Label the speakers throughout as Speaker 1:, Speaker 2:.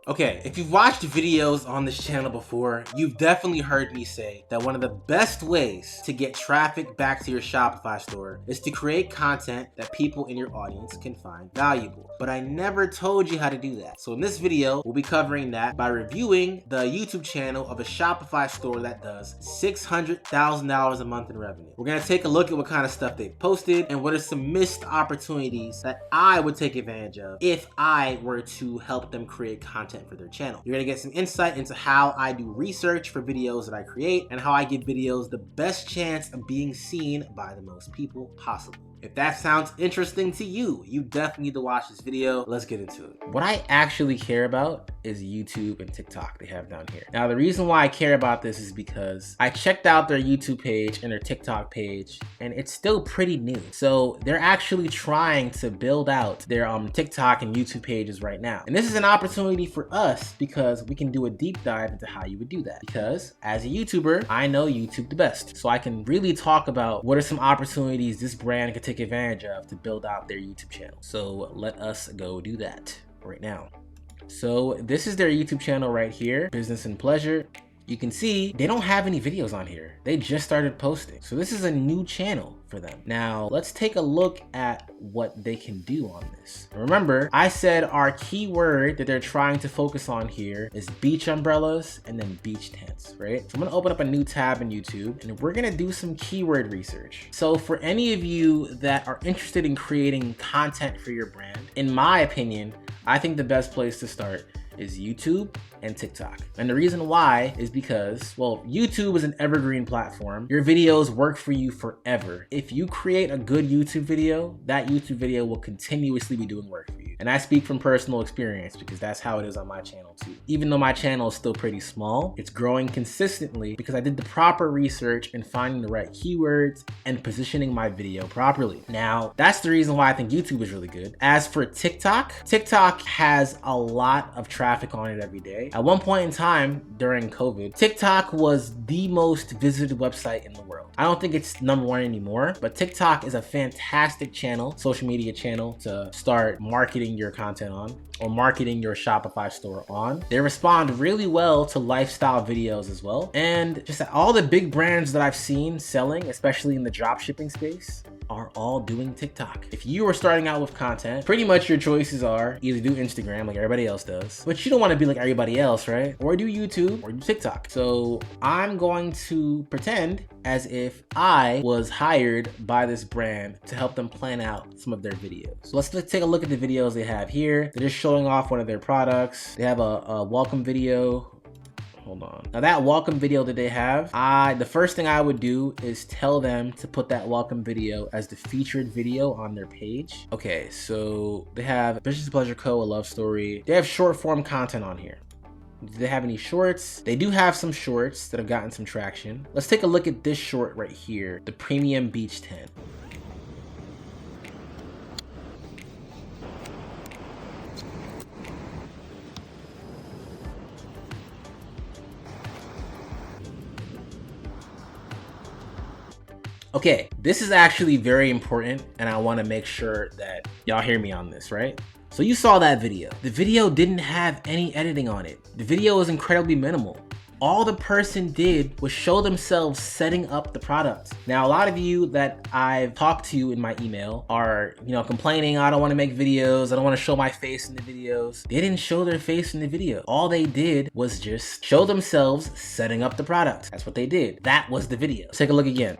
Speaker 1: Okay, if you've watched videos on this channel before, you've definitely heard me say that one of the best ways to get traffic back to your Shopify store is to create content that people in your audience can find valuable. But I never told you how to do that. So in this video, we'll be covering that by reviewing the YouTube channel of a Shopify store that does $600,000 a month in revenue. We're gonna take a look at what kind of stuff they've posted and what are some missed opportunities that I would take advantage of if I were to help them create content for their channel. You're gonna get some insight into how I do research for videos that I create and how I give videos the best chance of being seen by the most people possible. If that sounds interesting to you, you definitely need to watch this video. Let's get into it. What I actually care about is YouTube and TikTok they have down here. Now, the reason why I care about this is because I checked out their YouTube page and their TikTok page, and it's still pretty new. So they're actually trying to build out their TikTok and YouTube pages right now. And this is an opportunity for us because we can do a deep dive into how you would do that. Because as a YouTuber, I know YouTube the best. So I can really talk about what are some opportunities this brand could take advantage of to build out their YouTube channel. So let us go do that right now. So this is their YouTube channel right here, Business and Pleasure. You can see they don't have any videos on here. They just started posting. So this is a new channel for them. Now let's take a look at what they can do on this. Remember, I said our keyword that they're trying to focus on here is beach umbrellas and then beach tents, right? So I'm gonna open up a new tab in YouTube and we're gonna do some keyword research. So for any of you that are interested in creating content for your brand, in my opinion, I think the best place to start is YouTube and TikTok. And the reason why is because, well, YouTube is an evergreen platform. Your videos work for you forever. If you create a good YouTube video, that YouTube video will continuously be doing work for you. And I speak from personal experience because that's how it is on my channel too. Even though my channel is still pretty small, it's growing consistently because I did the proper research in finding the right keywords and positioning my video properly. Now, that's the reason why I think YouTube is really good. As for TikTok, TikTok has a lot of traffic on it every day. At one point in time during COVID, TikTok was the most visited website in the world. I don't think it's #1 anymore, but TikTok is a fantastic channel, social media channel to start marketing your content on or marketing your Shopify store on. They respond really well to lifestyle videos as well. And just all the big brands that I've seen selling, especially in the drop shipping space, are all doing TikTok. If you are starting out with content, pretty much your choices are either do Instagram like everybody else does, but you don't want to be like everybody else, right? Or do YouTube or do TikTok. So I'm going to pretend as if I was hired by this brand to help them plan out some of their videos. So let's take a look at the videos they have here. They're just showing off one of their products. They have a welcome video. Hold on. Now that welcome video that they have, the first thing I would do is tell them to put that welcome video as the featured video on their page. Okay, so they have Business Pleasure Co., a love story. They have short form content on here. Do they have any shorts? They do have some shorts that have gotten some traction. Let's take a look at this short right here, the premium beach tent. Okay, this is actually very important and I wanna make sure that y'all hear me on this, right? So you saw that video. The video didn't have any editing on it. The video was incredibly minimal. All the person did was show themselves setting up the product. Now, a lot of you that I've talked to in my email are, complaining, I don't wanna make videos, I don't wanna show my face in the videos. They didn't show their face in the video. All they did was just show themselves setting up the product. That's what they did. That was the video. Let's take a look again.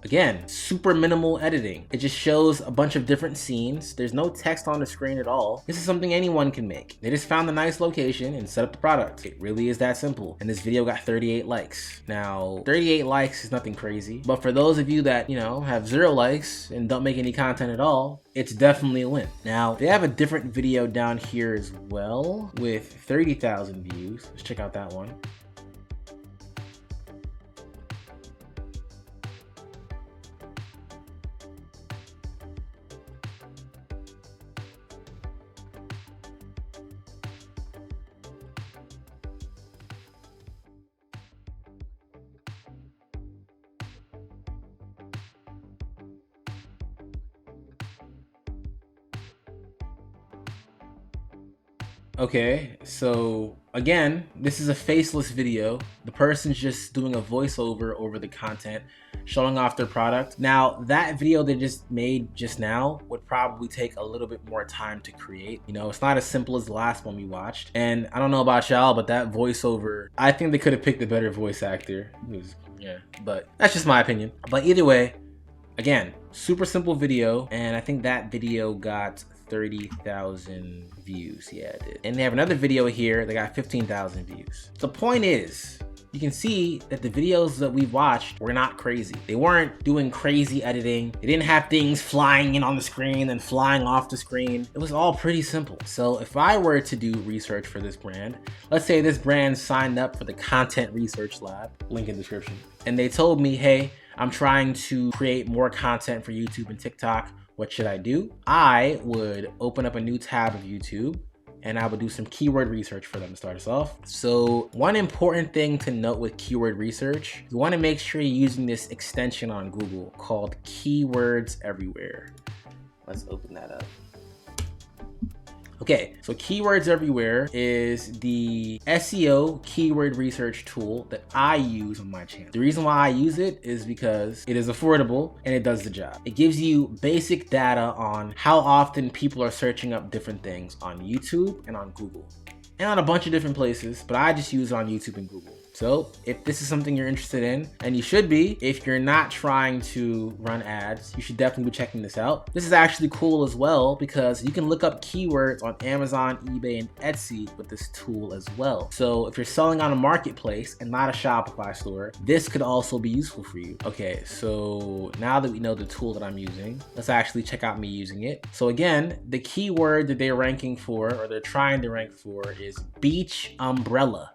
Speaker 1: Again, super minimal editing. It just shows a bunch of different scenes. There's no text on the screen at all. This is something anyone can make. They just found a nice location and set up the product. It really is that simple. And this video got 38 likes. Now, 38 likes is nothing crazy, but for those of you that, have 0 likes and don't make any content at all, it's definitely a win. Now, they have a different video down here as well with 30,000 views. Let's check out that one. Okay, so again, this is a faceless video. The person's just doing a voiceover over the content, showing off their product. Now, that video they just made just now would probably take a little bit more time to create. You know, it's not as simple as the last one we watched. And I don't know about y'all, but that voiceover, I think they could have picked a better voice actor. But that's just my opinion. But either way, again, super simple video, and I think that video got 30,000 views. Yeah, it did. And they have another video here that got 15,000 views. The point is, you can see that the videos that we've watched were not crazy. They weren't doing crazy editing. They didn't have things flying in on the screen and flying off the screen. It was all pretty simple. So if I were to do research for this brand, let's say this brand signed up for the Content Research Lab, link in description, and they told me, hey, I'm trying to create more content for YouTube and TikTok. What should I do? I would open up a new tab of YouTube and I would do some keyword research for them to start us off. So one important thing to note with keyword research, you want to make sure you're using this extension on Google called Keywords Everywhere. Let's open that up. Okay, so Keywords Everywhere is the SEO keyword research tool that I use on my channel. The reason why I use it is because it is affordable and it does the job. It gives you basic data on how often people are searching up different things on YouTube and on Google and on a bunch of different places, but I just use it on YouTube and Google. So if this is something you're interested in, and you should be, if you're not trying to run ads, you should definitely be checking this out. This is actually cool as well because you can look up keywords on Amazon, eBay, and Etsy with this tool as well. So if you're selling on a marketplace and not a Shopify store, this could also be useful for you. Okay, so now that we know the tool that I'm using, let's actually check out me using it. So again, the keyword that they're ranking for, or they're trying to rank for, is beach umbrella.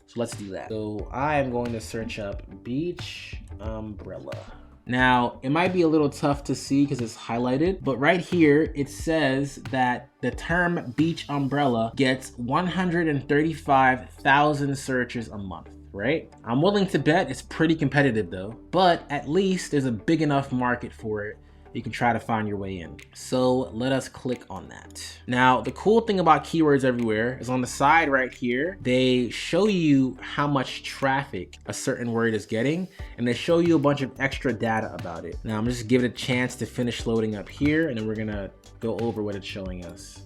Speaker 1: So let's do that. So I am going to search up beach umbrella. Now, it might be a little tough to see because it's highlighted, but right here, it says that the term beach umbrella gets 135,000 searches a month, right? I'm willing to bet it's pretty competitive though, but at least there's a big enough market for it. You can try to find your way in. So let us click on that. Now, the cool thing about Keywords Everywhere is on the side right here, they show you how much traffic a certain word is getting, and they show you a bunch of extra data about it. Now, I'm just giving it a chance to finish loading up here, and then we're gonna go over what it's showing us.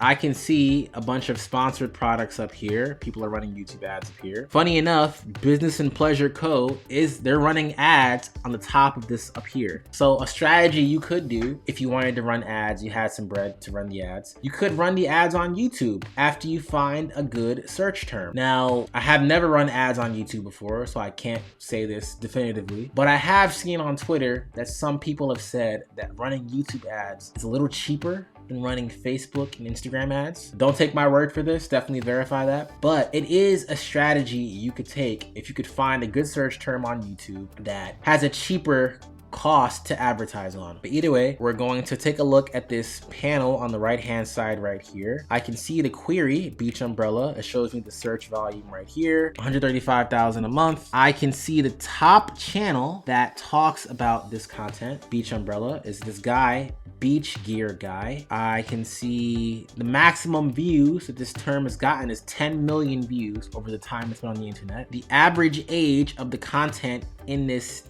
Speaker 1: I can see a bunch of sponsored products up here. People are running YouTube ads up here. Funny enough, Business and Pleasure Co. they're running ads on the top of this up here. So a strategy you could do if you wanted to run ads, you had some bread to run the ads, you could run the ads on YouTube after you find a good search term. Now, I have never run ads on YouTube before, so I can't say this definitively, but I have seen on Twitter that some people have said that running YouTube ads is a little cheaper than running Facebook and Instagram ads. Don't take my word for this, definitely verify that. But it is a strategy you could take if you could find a good search term on YouTube that has a cheaper cost to advertise on. But either way, we're going to take a look at this panel on the right hand side right here. I can see the query, beach umbrella. It shows me the search volume right here, 135,000 a month. I can see the top channel that talks about this content, beach umbrella, is this guy, Beach Gear Guy. I can see the maximum views that this term has gotten is 10 million views over the time it's been on the internet. The average age of the content in this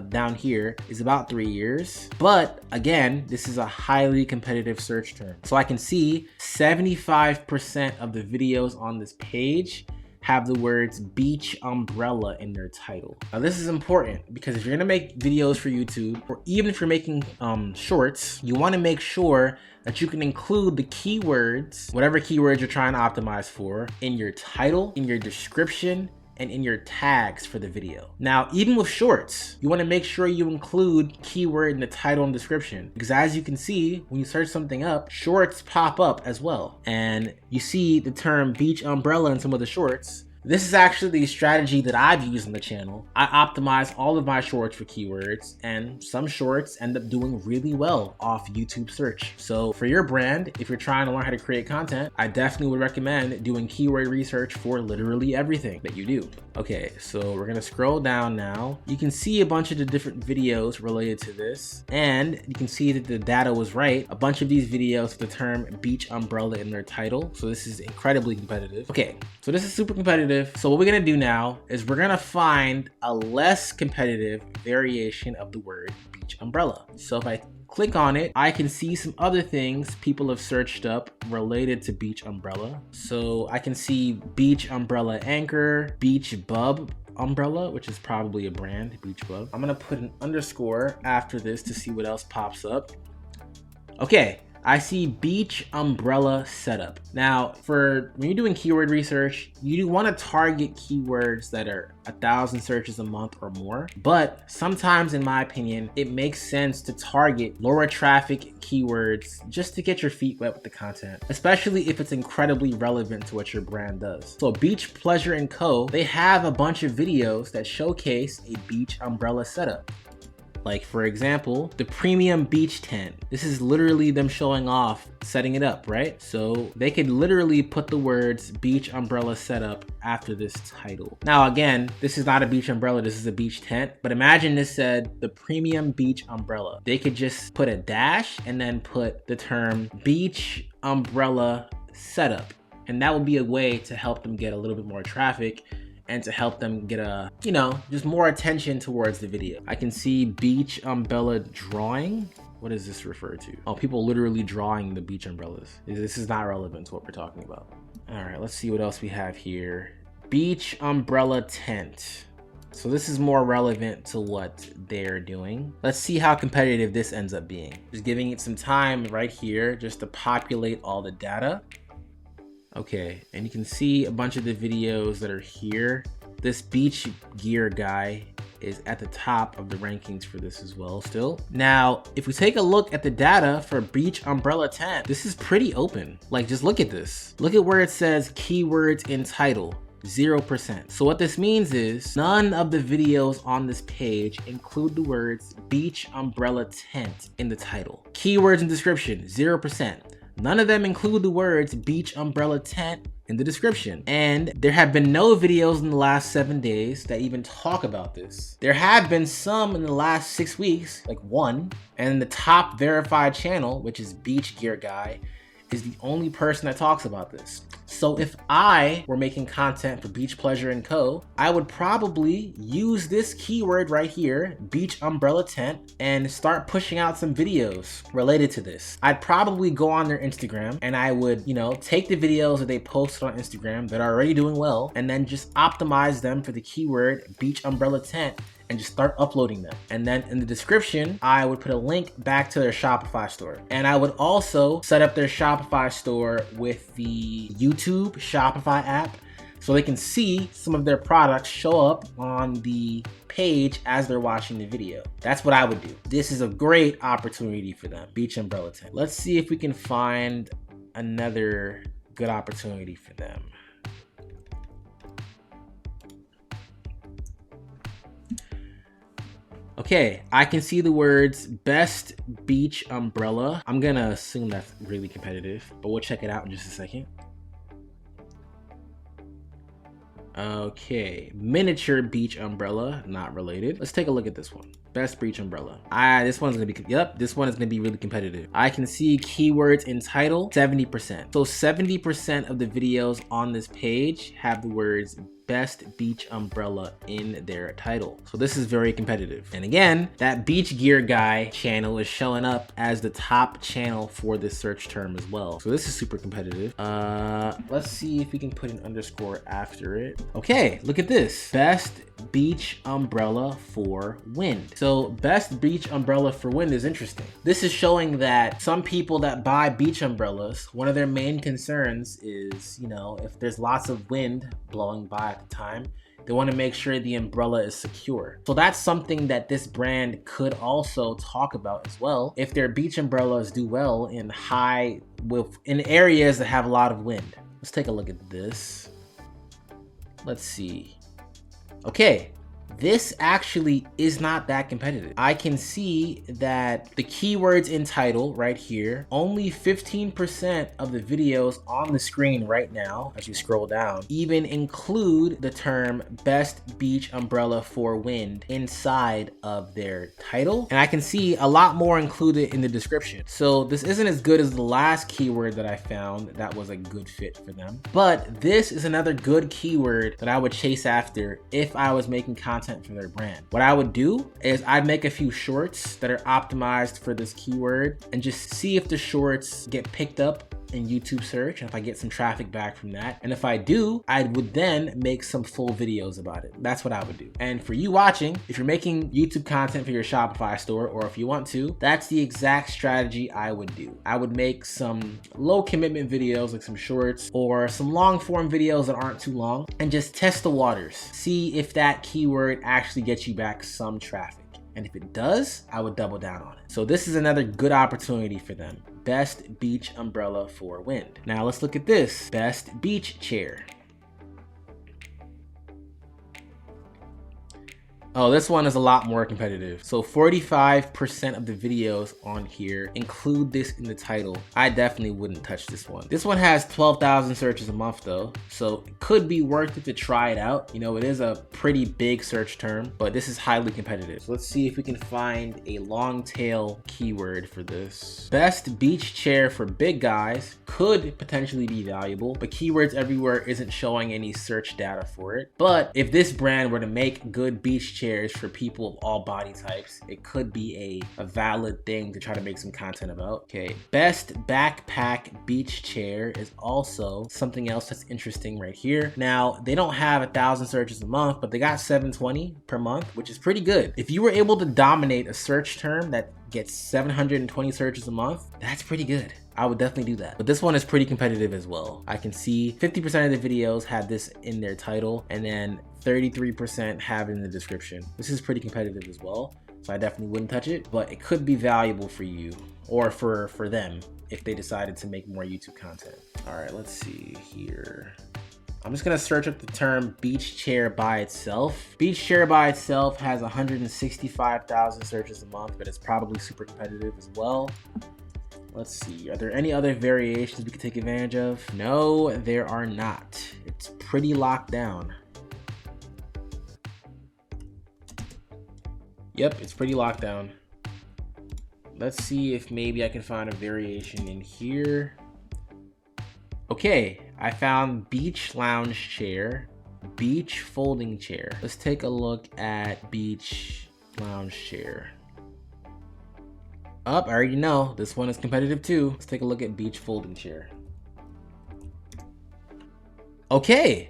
Speaker 1: down here is about 3 years, but again, this is a highly competitive search term. So I can see 75% of the videos on this page have the words beach umbrella in their title. Now this is important because if you're gonna make videos for YouTube, or even if you're making shorts, you wanna make sure that you can include the keywords, whatever keywords you're trying to optimize for, in your title, in your description, and in your tags for the video. Now, even with shorts, you wanna make sure you include keyword in the title and description, because as you can see, when you search something up, shorts pop up as well. And you see the term beach umbrella in some of the shorts. This is actually the strategy that I've used on the channel. I optimize all of my shorts for keywords, and some shorts end up doing really well off YouTube search. So for your brand, if you're trying to learn how to create content, I definitely would recommend doing keyword research for literally everything that you do. Okay, so we're gonna scroll down now. You can see a bunch of the different videos related to this, and you can see that the data was right. A bunch of these videos have the term beach umbrella in their title, so this is incredibly competitive. Okay, so this is super competitive. So what we're gonna do now is we're gonna find a less competitive variation of the word beach umbrella. So if I click on it, I can see some other things people have searched up related to beach umbrella. So I can see beach umbrella anchor, beach bub umbrella, which is probably a brand, beach bub. I'm gonna put an underscore after this to see what else pops up. Okay, I see beach umbrella setup. Now, when you're doing keyword research, you want to target keywords that are 1,000 searches a month or more. But sometimes, in my opinion, it makes sense to target lower traffic keywords just to get your feet wet with the content, especially if it's incredibly relevant to what your brand does. So Beach Pleasure & Co., they have a bunch of videos that showcase a beach umbrella setup. Like, for example, the premium beach tent. This is literally them showing off setting it up, right? So they could literally put the words beach umbrella setup after this title. Now, again, this is not a beach umbrella, this is a beach tent, but imagine this said the premium beach umbrella. They could just put a dash and then put the term beach umbrella setup. And that would be a way to help them get a little bit more traffic and to help them get just more attention towards the video. I can see beach umbrella drawing. What does this refer to? Oh, people literally drawing the beach umbrellas. This is not relevant to what we're talking about. All right, let's see what else we have here. Beach umbrella tent. So this is more relevant to what they're doing. Let's see how competitive this ends up being. Just giving it some time right here just to populate all the data. Okay, and you can see a bunch of the videos that are here. This beach gear guy is at the top of the rankings for this as well still. Now, if we take a look at the data for beach umbrella tent, this is pretty open. Like, just look at this. Look at where it says keywords in title. 0%. So what this means is none of the videos on this page include the words beach umbrella tent in the title. Keywords in description, 0%. None of them include the words beach umbrella tent in the description. And there have been no videos in the last 7 days that even talk about this. There have been some in the last 6 weeks, like one, and the top verified channel, which is Beach Gear Guy, is the only person that talks about this. So if I were making content for Beach Pleasure & Co., I would probably use this keyword right here, beach umbrella tent, and start pushing out some videos related to this. I'd probably go on their Instagram and I would, take the videos that they posted on Instagram that are already doing well and then just optimize them for the keyword beach umbrella tent and just start uploading them. And then in the description, I would put a link back to their Shopify store. And I would also set up their Shopify store with the YouTube Shopify app so they can see some of their products show up on the page as they're watching the video. That's what I would do. This is a great opportunity for them, beach umbrella tent. Let's see if we can find another good opportunity for them. Okay, I can see the words best beach umbrella. I'm gonna assume that's really competitive, but we'll check it out in just a second. Okay, miniature beach umbrella, not related. Let's take a look at this one. Best beach umbrella. This one is gonna be really competitive. I can see keywords in title, 70%. So 70% of the videos on this page have the words best beach umbrella in their title. So this is very competitive. And again, that Beach Gear Guy channel is showing up as the top channel for this search term as well. So this is super competitive. Let's see if we can put an underscore after it. Okay, look at this. Best beach umbrella for wind. So best beach umbrella for wind is interesting. This is showing that some people that buy beach umbrellas, one of their main concerns is, if there's lots of wind blowing by at the time, they want to make sure the umbrella is secure. So that's something that this brand could also talk about as well. If their beach umbrellas do well in areas that have a lot of wind. Let's take a look at this. Let's see. Okay, this actually is not that competitive. I can see that the keywords in title right here, only 15% of the videos on the screen right now, as you scroll down, even include the term best beach umbrella for wind inside of their title. And I can see a lot more included in the description. So this isn't as good as the last keyword that I found that was a good fit for them. But this is another good keyword that I would chase after if I was making content for their brand. What I would do is I'd make a few shorts that are optimized for this keyword and just see if the shorts get picked up in YouTube search, and if I get some traffic back from that. And if I do, I would then make some full videos about it. That's what I would do. And for you watching, if you're making YouTube content for your Shopify store, or if you want to, that's the exact strategy I would do. I would make some low commitment videos, like some shorts, or some long form videos that aren't too long, and just test the waters. See if that keyword actually gets you back some traffic. And if it does, I would double down on it. So this is another good opportunity for them. Best beach umbrella for wind. Now let's look at this. Best beach chair. Oh, this one is a lot more competitive. So 45% of the videos on here include this in the title. I definitely wouldn't touch this one. This one has 12,000 searches a month though, so it could be worth it to try it out. You know, it is a pretty big search term, but this is highly competitive. So let's see if we can find a long tail keyword for this. Best beach chair for big guys could potentially be valuable, but keywords everywhere isn't showing any search data for it. But if this brand were to make good beach chairs for people of all body types, it could be a valid thing to try to make some content about. Okay, best backpack beach chair is also something else that's interesting right here. Now, they don't have 1,000 searches a month, but they got 720 per month, which is pretty good. If you were able to dominate a search term that gets 720 searches a month, that's pretty good. I would definitely do that. But this one is pretty competitive as well. I can see 50% of the videos had this in their title, and then 33% have it in the description. This is pretty competitive as well, so I definitely wouldn't touch it, but it could be valuable for you or for them if they decided to make more YouTube content. All right, let's see here. I'm just gonna search up the term beach chair by itself. Beach chair by itself has 165,000 searches a month, but it's probably super competitive as well. Let's see, are there any other variations we could take advantage of? No, there are not. It's pretty locked down. Yep, it's pretty locked down. Let's see if maybe I can find a variation in here. Okay, I found beach lounge chair, beach folding chair. Let's take a look at beach lounge chair. I already know this one is competitive too. Let's take a look at beach folding chair. Okay,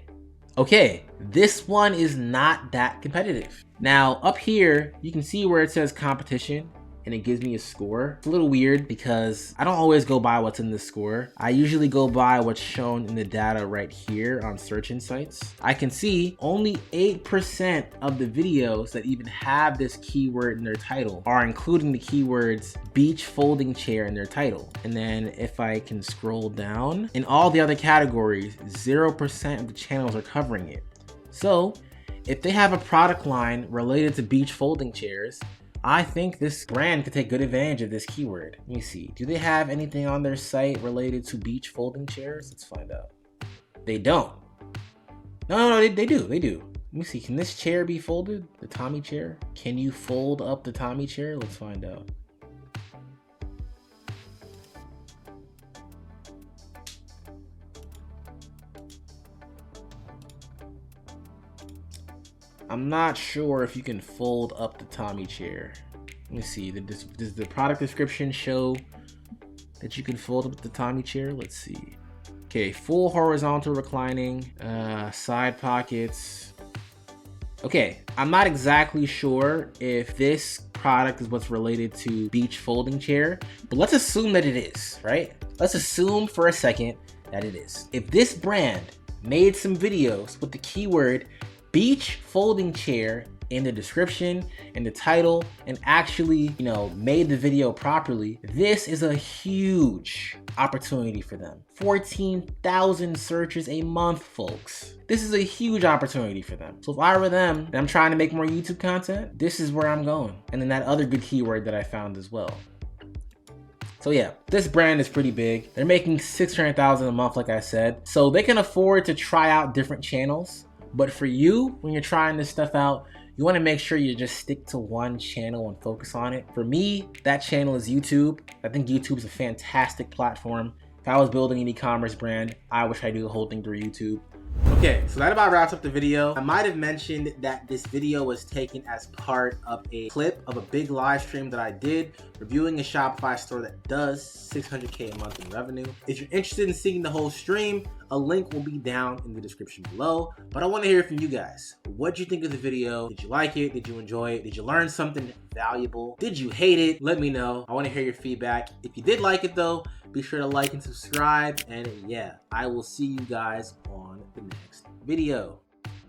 Speaker 1: this one is not that competitive. Now up here, you can see where it says competition and it gives me a score. It's a little weird because I don't always go by what's in the score. I usually go by what's shown in the data right here on Search Insights. I can see only 8% of the videos that even have this keyword in their title are including the keywords beach folding chair in their title. And then if I can scroll down, in all the other categories, 0% of the channels are covering it. So if they have a product line related to beach folding chairs, I think this brand could take good advantage of this keyword. Let me see. Do they have anything on their site related to beach folding chairs? Let's find out. They don't. No, they do. Let me see. Can this chair be folded? The Tommy chair? Can you fold up the Tommy chair? Let's find out. I'm not sure if you can fold up the Tommy chair. Let me see, does the product description show that you can fold up the Tommy chair? Let's see. Okay, full horizontal reclining, side pockets. Okay, I'm not exactly sure if this product is what's related to beach folding chair, but let's assume that it is, right? Let's assume for a second that it is. If this brand made some videos with the keyword beach folding chair in the description, in the title, and actually, made the video properly, this is a huge opportunity for them. 14,000 searches a month, folks. This is a huge opportunity for them. So if I were them and I'm trying to make more YouTube content, this is where I'm going. And then that other good keyword that I found as well. So yeah, this brand is pretty big. They're making 600,000 a month, like I said. So they can afford to try out different channels. But for you, when you're trying this stuff out, you want to make sure you just stick to one channel and focus on it. For me, that channel is YouTube. I think YouTube is a fantastic platform. If I was building an e-commerce brand, I wish I do the whole thing through YouTube. Okay, so that about wraps up the video. I might have mentioned that this video was taken as part of a clip of a big live stream that I did reviewing a Shopify store that does 600K a month in revenue. If you're interested in seeing the whole stream, a link will be down in the description below. But I want to hear from you guys. What'd you think of the video? Did you like it? Did you enjoy it? Did you learn something valuable? Did you hate it? Let me know. I want to hear your feedback. If you did like it though, be sure to like and subscribe. And yeah, I will see you guys on the next video.